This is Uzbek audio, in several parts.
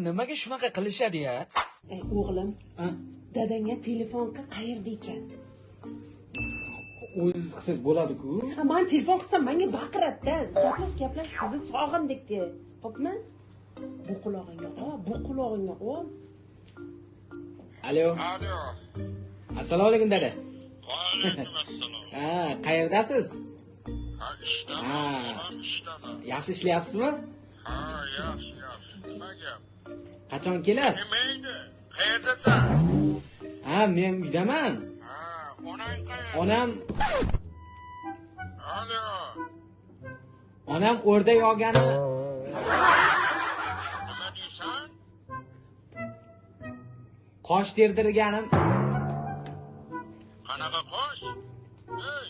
Nimaga shunaqa qilishadi-ya? O'g'lim, dadangga telefonga qayerda ekan? O'zingiz qilsangiz bo'ladi-ku. Men telefon qilsam menga baqiradi-da. Gaplash, sizni sog'indikdi. Xo'pmi? Bu qulog'ingga qo'y. Alo. Assalomu alaykum dada. Va alaykum assalom. Qayerdasiz? Ishdaman. Yaxshi ishlayapsizmi? Yaxshi. Nima gap? Qachon kelasiz? Nima edi? Qayerdasan? Men uydaman. Onang qayerda? Onam Alo. Onam o'rdak olgani. Nima deysan? Qosh terdirganim. Qanaqa qosh? Ey.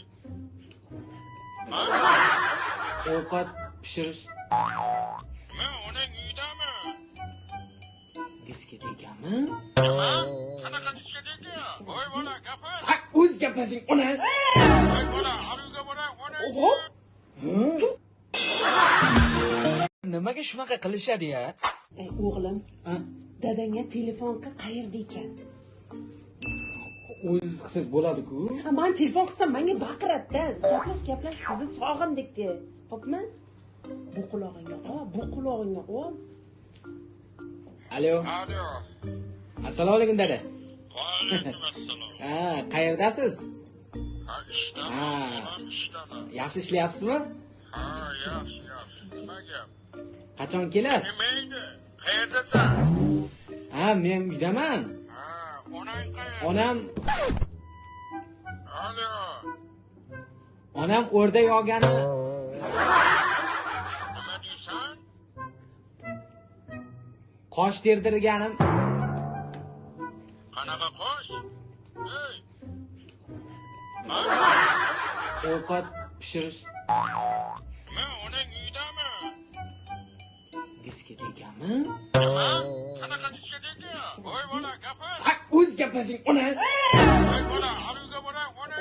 Ovqat pishirish. Men onang uydami? Diskotekami? Nima? Qanaqa diskoteka? Voy bola, gapir. O'z gaplashing, ona. Voy bola, aruga bola, onang. Nimaga shunaqa qilishadi-ya? O'g'lim, dadangga telefonga qayerda ekan? O'zingiz qilsangiz bo'ladi-ku. Men telefon qilsam menga baqiradi-da. Gaplash, sizni sog'indikdi. Xo'pmi? Bu qulog'ingga qo'y. Alo. Assalomu alaykum dada. Va alaykum assalom. Qayerdasiz? Ishdaman. Yaxshi ishlayapsizmi? Yaxshi. Nima gap? Qachon kelasiz? Nima edi? Qayerdasan? Men uydaman. Onang qayerda? Onam Alo. Onam o'rdak olgani. Nima deysan? Qosh terdirganim. Qanaqa qosh? Ey. Ovqat pishirish. Men onang uydami? Diskotekami? Nima? Qanaqa diskoteka? Voy bola, gapir. O'z gaplashing, ona. Voy bola, aruga bola, onang.